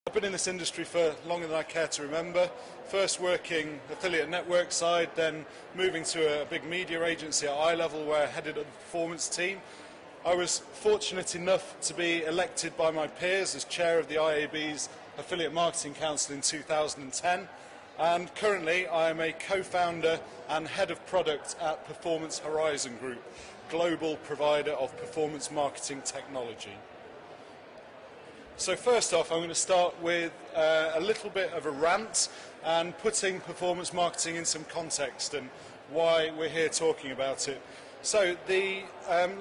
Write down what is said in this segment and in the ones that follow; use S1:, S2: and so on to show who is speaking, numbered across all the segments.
S1: I've been in this industry for longer than I care to remember. First working affiliate network side, then moving to a big media agency at eye level where I headed a performance team. I was fortunate enough to be elected by my peers as chair of the IAB's Affiliate Marketing Council in 2010, and currently I am a co-founder and head of product at Performance Horizon Group, global provider of performance marketing technology. So first off, I'm going to start with a little bit of a rant and putting performance marketing in some context and why we're here talking about it. So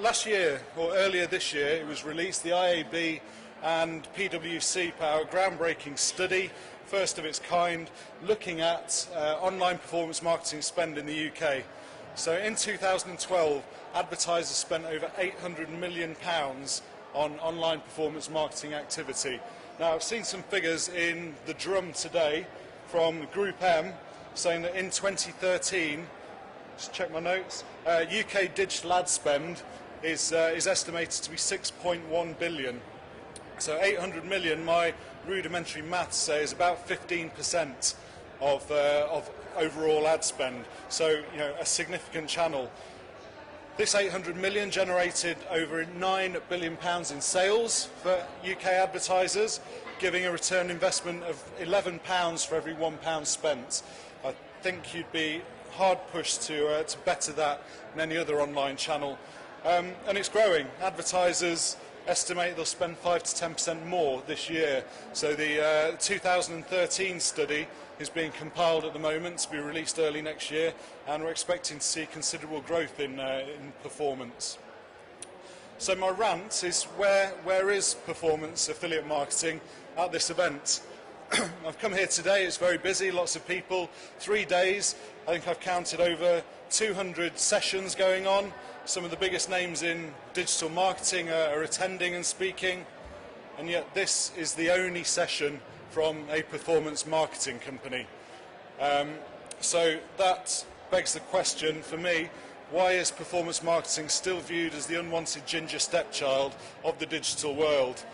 S1: last year, or earlier this year, it was released, the IAB and PwC put out a groundbreaking study, first of its kind, looking at online performance marketing spend in the UK. So in 2012, advertisers spent over £800 million on online performance marketing activity. Now, I've seen some figures in the drum today from Group M saying that in 2013, just check my notes, UK digital ad spend is estimated to be 6.1 billion. So 800 million, my rudimentary maths say, is about 15% of overall ad spend. So, you know, a significant channel. This 800 million generated over £9 billion in sales for UK advertisers, giving a return investment of £11 for every £1 spent. I think you'd be hard pushed to better that in any other online channel. And it's growing. Advertisers estimate they'll spend 5 to 10% more this year. So the 2013 study is being compiled at the moment to be released early next year, and we're expecting to see considerable growth in performance. So my rant is where is performance affiliate marketing at this event? I've come here today, it's very busy, lots of people, 3 days. I think I've counted over 200 sessions going on. Some of the biggest names in digital marketing are attending and speaking, and yet this is the only session from a performance marketing company. So that begs the question for me, why is performance marketing still viewed as the unwanted ginger stepchild of the digital world?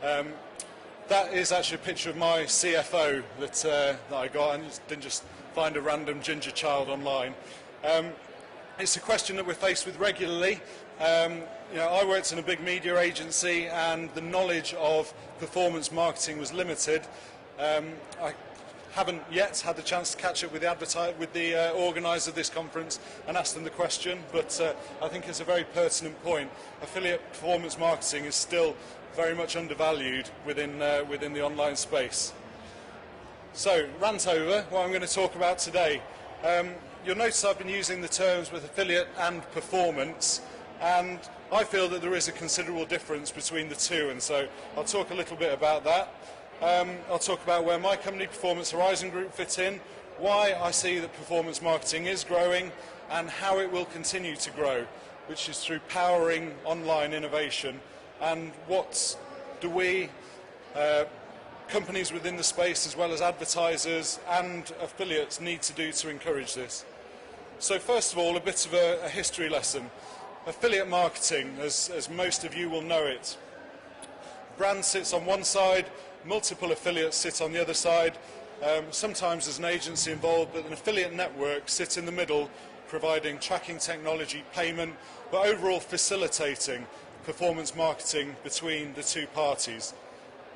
S1: That is actually a picture of my CFO that I got, and didn't just find a random ginger child online. It's a question that we're faced with regularly. You know, I worked in a big media agency, and the knowledge of performance marketing was limited. I haven't yet had the chance to catch up with the organiser of this conference and ask them the question, but I think it's a very pertinent point. Affiliate performance marketing is still very much undervalued within the online space. So, rant over, what I'm going to talk about today. You'll notice I've been using the terms with affiliate and performance, and I feel that there is a considerable difference between the two, and so I'll talk a little bit about that. I'll talk about where my company, Performance Horizon Group, fit in, why I see that performance marketing is growing, and how it will continue to grow, which is through powering online innovation, and what do we, companies within the space as well as advertisers and affiliates, need to do to encourage this. So first of all, a bit of a history lesson. Affiliate marketing, as most of you will know it, brand sits on one side, multiple affiliates sit on the other side. Sometimes there's an agency involved, but an affiliate network sits in the middle, providing tracking technology, payment, but overall facilitating performance marketing between the two parties.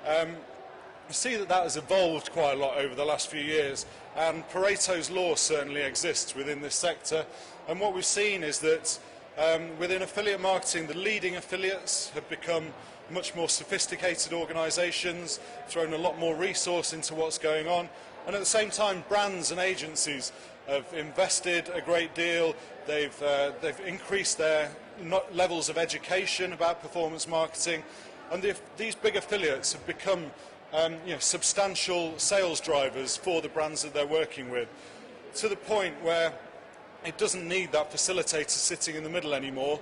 S1: You see that has evolved quite a lot over the last few years, and Pareto's law certainly exists within this sector, and what we've seen is that within affiliate marketing, the leading affiliates have become much more sophisticated organisations, thrown a lot more resource into what's going on, and at the same time brands and agencies have invested a great deal. They've increased their levels of education about performance marketing, and these big affiliates have become substantial sales drivers for the brands that they're working with, to the point where it doesn't need that facilitator sitting in the middle anymore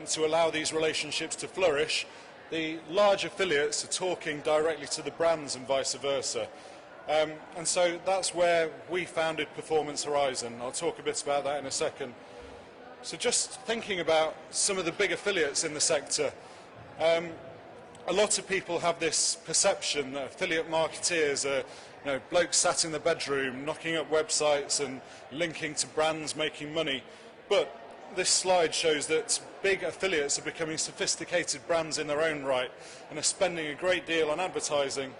S1: to allow these relationships to flourish. The large affiliates are talking directly to the brands and vice versa. And so that's where we founded Performance Horizon. I'll talk a bit about that in a second. So just thinking about some of the big affiliates in the sector, a lot of people have this perception that affiliate marketeers are blokes sat in the bedroom knocking up websites and linking to brands making money. But this slide shows that big affiliates are becoming sophisticated brands in their own right and are spending a great deal on advertising.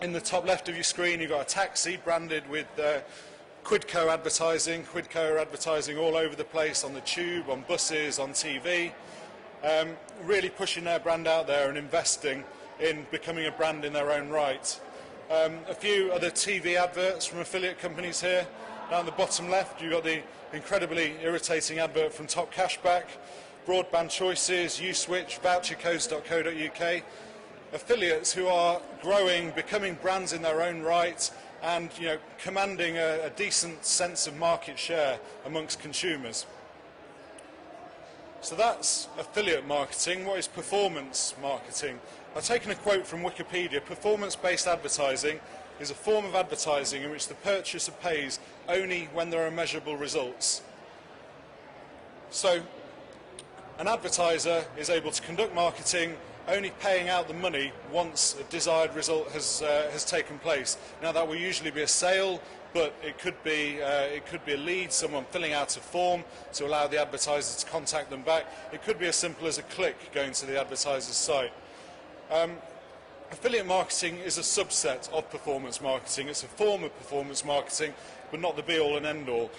S1: In the top left of your screen, you've got a taxi branded with Quidco advertising. Quidco are advertising all over the place, on the tube, on buses, on TV, really pushing their brand out there and investing in becoming a brand in their own right. A few other TV adverts from affiliate companies here. Down the bottom left, you've got the incredibly irritating advert from Top Cashback, Broadband Choices, Uswitch, vouchercodes.co.uk. Affiliates who are growing, becoming brands in their own right, and commanding a decent sense of market share amongst consumers. So that's affiliate marketing. What is performance marketing? I've taken a quote from Wikipedia. Performance-based advertising is a form of advertising in which the purchaser pays only when there are measurable results. So an advertiser is able to conduct marketing only paying out the money once a desired result has taken place. Now that will usually be a sale, but it could be a lead, someone filling out a form to allow the advertiser to contact them back. It could be as simple as a click going to the advertiser's site. Affiliate marketing is a subset of performance marketing. It's a form of performance marketing, but not the be-all and end-all.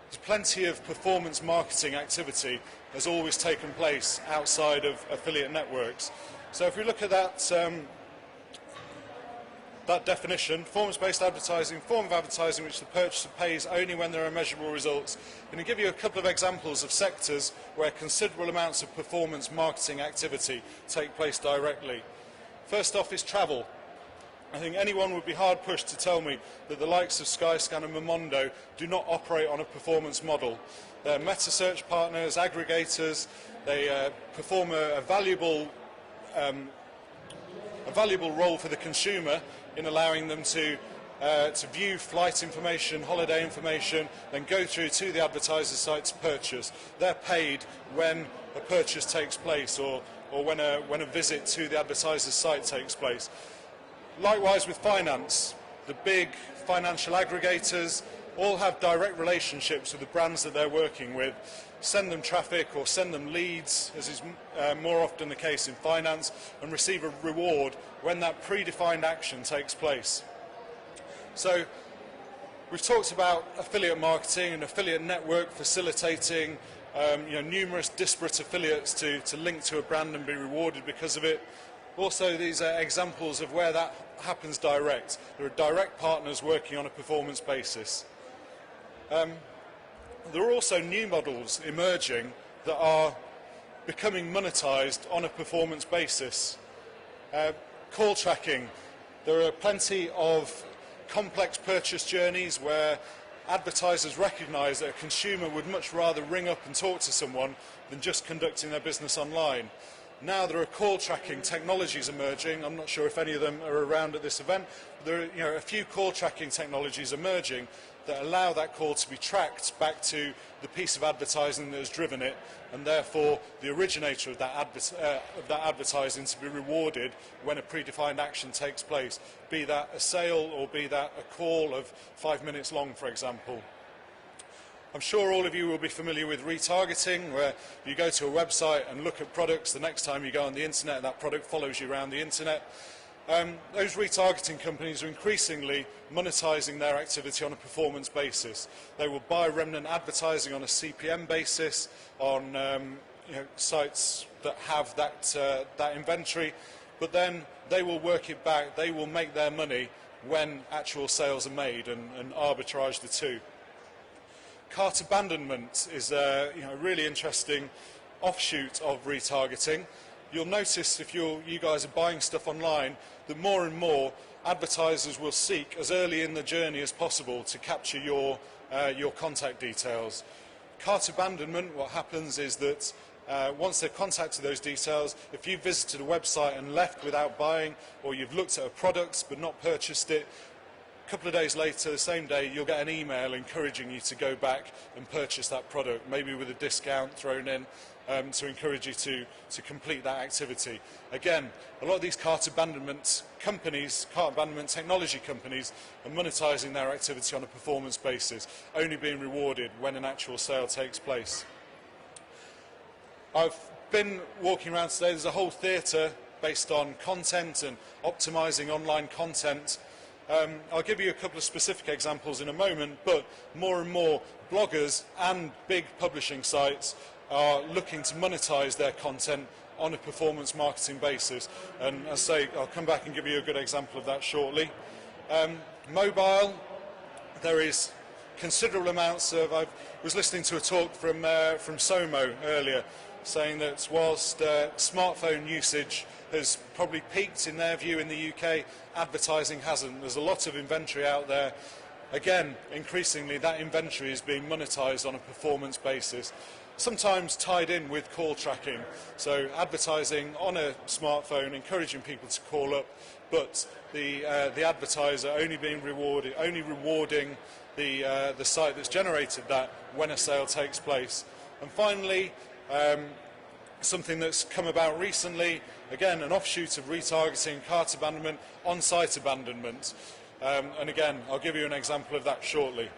S1: There's plenty of performance marketing activity has always taken place outside of affiliate networks. So if we look at that definition, performance-based advertising, form of advertising which the purchaser pays only when there are measurable results. I'm going to give you a couple of examples of sectors where considerable amounts of performance marketing activity take place directly. First off is travel. I think anyone would be hard pushed to tell me that the likes of Skyscanner and Momondo do not operate on a performance model. They're meta-search partners, aggregators. They perform a valuable role for the consumer in allowing them to view flight information, holiday information, then go through to the advertiser's site to purchase. They're paid when a purchase takes place or when a visit to the advertiser's site takes place. Likewise with finance, the big financial aggregators all have direct relationships with the brands that they're working with, send them traffic or send them leads, as is more often the case in finance, and receive a reward when that predefined action takes place. So we've talked about affiliate marketing and affiliate network facilitating numerous disparate affiliates to link to a brand and be rewarded because of it. Also, these are examples of where that happens direct. There are direct partners working on a performance basis. There are also new models emerging that are becoming monetized on a performance basis. Call tracking. There are plenty of complex purchase journeys where advertisers recognize that a consumer would much rather ring up and talk to someone than just conducting their business online. Now there are call tracking technologies emerging. I'm not sure if any of them are around at this event. But there are a few call tracking technologies emerging that allow that call to be tracked back to the piece of advertising that has driven it, and therefore the originator of that advertising to be rewarded when a predefined action takes place, be that a sale or be that a call of 5 minutes long, for example. I'm sure all of you will be familiar with retargeting, where you go to a website and look at products. The next time you go on the internet, that product follows you around the internet. Those retargeting companies are increasingly monetizing their activity on a performance basis. They will buy remnant advertising on a CPM basis on sites that have that inventory, but then they will work it back. They will make their money when actual sales are made and arbitrage the two. Cart abandonment is a really interesting offshoot of retargeting. You'll notice if you guys are buying stuff online that more and more advertisers will seek as early in the journey as possible to capture your contact details. Cart abandonment, what happens is that once they've contacted those details, if you visited a website and left without buying, or you've looked at a product but not purchased it, a couple of days later, the same day, you'll get an email encouraging you to go back and purchase that product, maybe with a discount thrown in. to encourage you to complete that activity. Again, a lot of these cart abandonment companies, cart abandonment technology companies, are monetising their activity on a performance basis, only being rewarded when an actual sale takes place. I've been walking around today. There's a whole theatre based on content and optimising online content. I'll give you a couple of specific examples in a moment, but more and more bloggers and big publishing sites are looking to monetize their content on a performance marketing basis. And as I say, I'll come back and give you a good example of that shortly. Mobile, there is considerable amounts of... I was listening to a talk from SOMO earlier, saying that whilst smartphone usage has probably peaked in their view in the UK, advertising hasn't. There's a lot of inventory out there. Again, increasingly that inventory is being monetised on a performance basis, sometimes tied in with call tracking. So advertising on a smartphone, encouraging people to call up, but the advertiser only rewarding the site that's generated that when a sale takes place. And finally, something that's come about recently, again, an offshoot of retargeting, cart abandonment, on-site abandonment. And again, I'll give you an example of that shortly.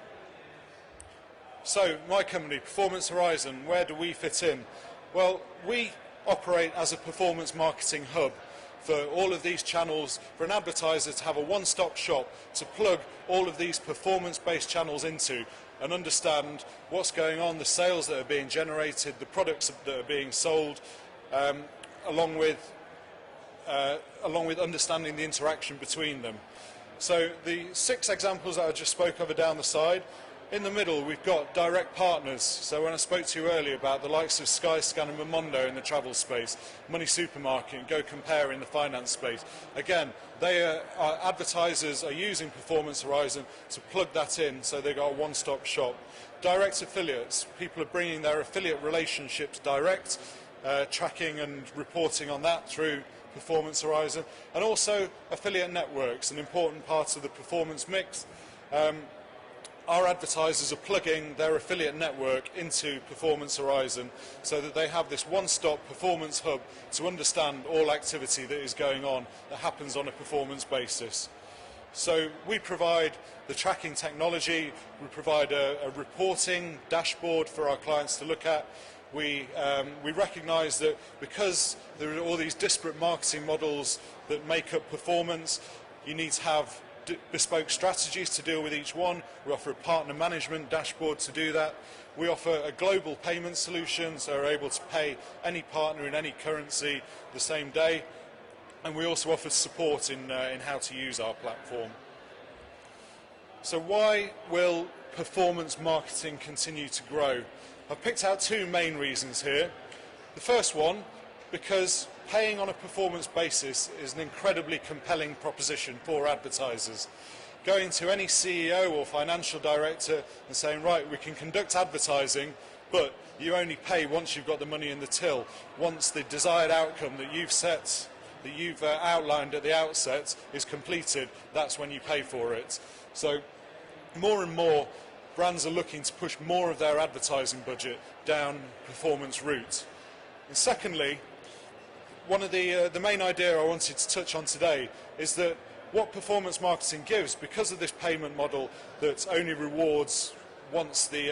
S1: So, my company, Performance Horizon, where do we fit in? Well, we operate as a performance marketing hub for all of these channels, for an advertiser to have a one-stop shop to plug all of these performance-based channels into and understand what's going on, the sales that are being generated, the products that are being sold, along with understanding the interaction between them. So the 6 examples that I just spoke of are down the side. In the middle, we've got direct partners. So when I spoke to you earlier about the likes of Skyscan and Momondo in the travel space, Money Supermarket and Go Compare in the finance space, again, our advertisers are using Performance Horizon to plug that in, so they've got a one-stop shop. Direct affiliates, people are bringing their affiliate relationships direct, tracking and reporting on that through Performance Horizon, and also affiliate networks, an important part of the performance mix. Our advertisers are plugging their affiliate network into Performance Horizon so that they have this one-stop performance hub to understand all activity that is going on, that happens on a performance basis. So we provide the tracking technology, we provide a reporting dashboard for our clients to look at. We recognise that because there are all these disparate marketing models that make up performance, you need to have bespoke strategies to deal with each one. We offer a partner management dashboard to do that. We offer a global payment solution, so we're able to pay any partner in any currency the same day. And we also offer support in how to use our platform. So why will performance marketing continue to grow? I've picked out 2 main reasons here. The first one, because paying on a performance basis is an incredibly compelling proposition for advertisers. Going to any CEO or financial director and saying, right, we can conduct advertising, but you only pay once you've got the money in the till. Once the desired outcome that you've outlined at the outset is completed, that's when you pay for it. So more and more brands are looking to push more of their advertising budget down performance route. And secondly, one of the main idea I wanted to touch on today is that what performance marketing gives, because of this payment model that only rewards once the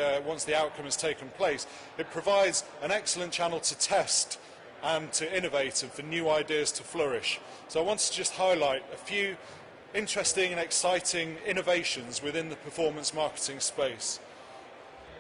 S1: outcome has taken place, it provides an excellent channel to test and to innovate and for new ideas to flourish. So I wanted to just highlight a few interesting and exciting innovations within the performance marketing space.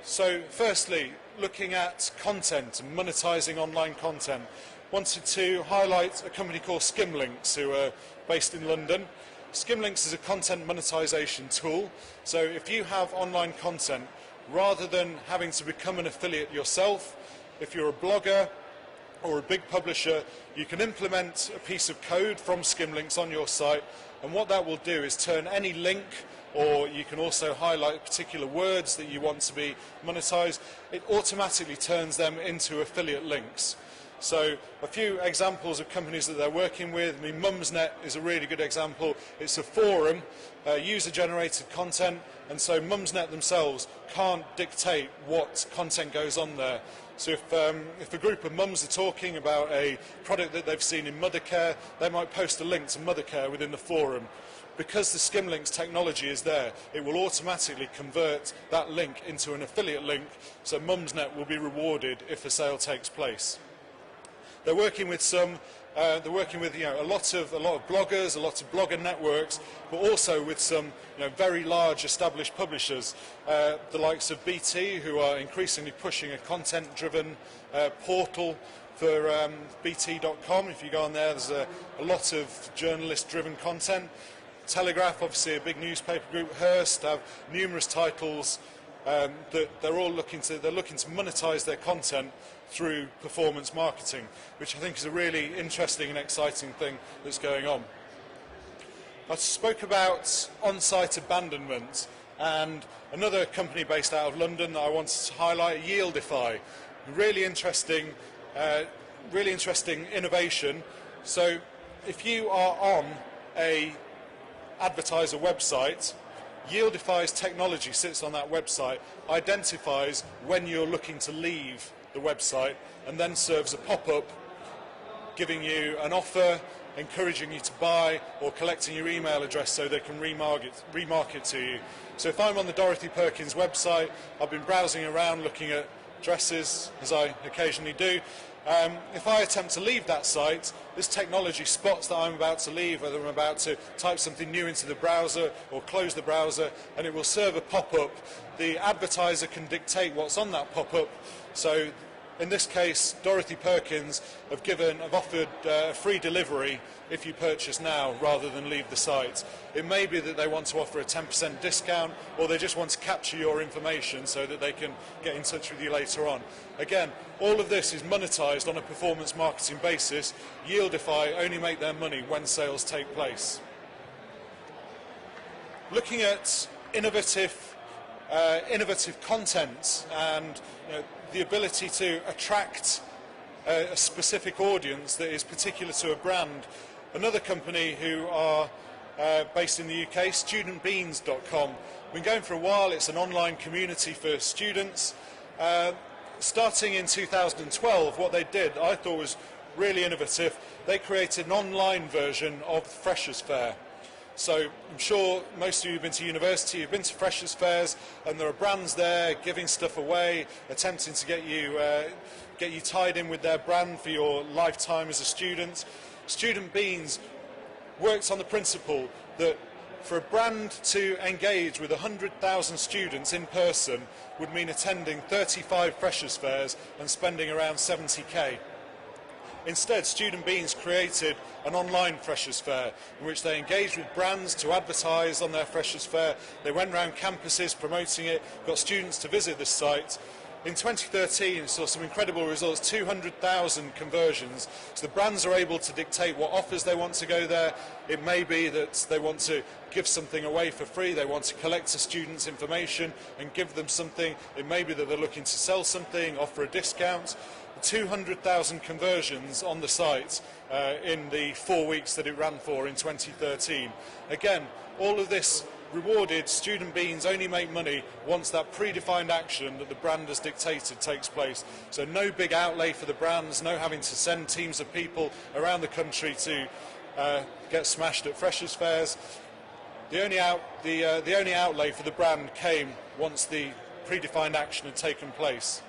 S1: So firstly, looking at content and monetising online content, wanted to highlight a company called Skimlinks, who are based in London. Skimlinks is a content monetisation tool. So if you have online content, rather than having to become an affiliate yourself, if you're a blogger or a big publisher, you can implement a piece of code from Skimlinks on your site, and what that will do is turn any link, or you can also highlight particular words that you want to be monetised, it automatically turns them into affiliate links. So a few examples of companies that they're working with. I mean, Mumsnet is a really good example. It's a forum, user-generated content, and so Mumsnet themselves can't dictate what content goes on there. So if a group of mums are talking about a product that they've seen in Mothercare, they might post a link to Mothercare within the forum. Because the Skimlinks technology is there, it will automatically convert that link into an affiliate link, so Mumsnet will be rewarded if a sale takes place. They're working with a lot of bloggers, a lot of blogger networks, but also with some very large established publishers, the likes of BT, who are increasingly pushing a content-driven portal for bt.com. If you go on there, there's a lot of journalist-driven content. Telegraph, obviously a big newspaper group. Hearst have numerous titles that they're looking to monetize their content through performance marketing, which I think is a really interesting and exciting thing that's going on. I spoke about on-site abandonment, and another company based out of London that I wanted to highlight, Yieldify. Really interesting innovation. So if you are on a advertiser website, Yieldify's technology sits on that website, identifies when you're looking to leave the website, and then serves a pop-up giving you an offer, encouraging you to buy, or collecting your email address so they can remarket to you. So if I'm on the Dorothy Perkins website, I've been browsing around looking at dresses, as I occasionally do. If I attempt to leave that site, this technology spots that I'm about to leave, whether I'm about to type something new into the browser or close the browser, and it will serve a pop-up. The advertiser can dictate what's on that pop-up. So in this case, Dorothy Perkins have offered free delivery if you purchase now rather than leave the site. It may be that they want to offer a 10% discount, or they just want to capture your information so that they can get in touch with you later on. Again, all of this is monetized on a performance marketing basis. Yieldify only make their money when sales take place. Looking at innovative content and the ability to attract a specific audience that is particular to a brand. Another company who are based in the UK, studentbeans.com. Been going for a while. It's an online community for students. Starting in 2012, what they did, I thought was really innovative. They created an online version of the Freshers' Fair. So I'm sure most of you have been to university, you've been to Freshers' Fairs, and there are brands there giving stuff away, attempting to get you tied in with their brand for your lifetime as a student. Student Beans works on the principle that for a brand to engage with 100,000 students in person would mean attending 35 Freshers' Fairs and spending around 70k. Instead, Student Beans created an online Freshers' Fair in which they engaged with brands to advertise on their Freshers' Fair. They went around campuses promoting it, got students to visit the site. In 2013, it saw some incredible results, 200,000 conversions. So the brands are able to dictate what offers they want to go there. It may be that they want to give something away for free. They want to collect a student's information and give them something. It may be that they're looking to sell something, offer a discount. 200,000 conversions on the site in the 4 weeks that it ran for in 2013. Again, all of this rewarded. Student Beans only make money once that predefined action that the brand has dictated takes place. So no big outlay for the brands, no having to send teams of people around the country to get smashed at Freshers' Fairs. The only outlay for the brand came once the predefined action had taken place.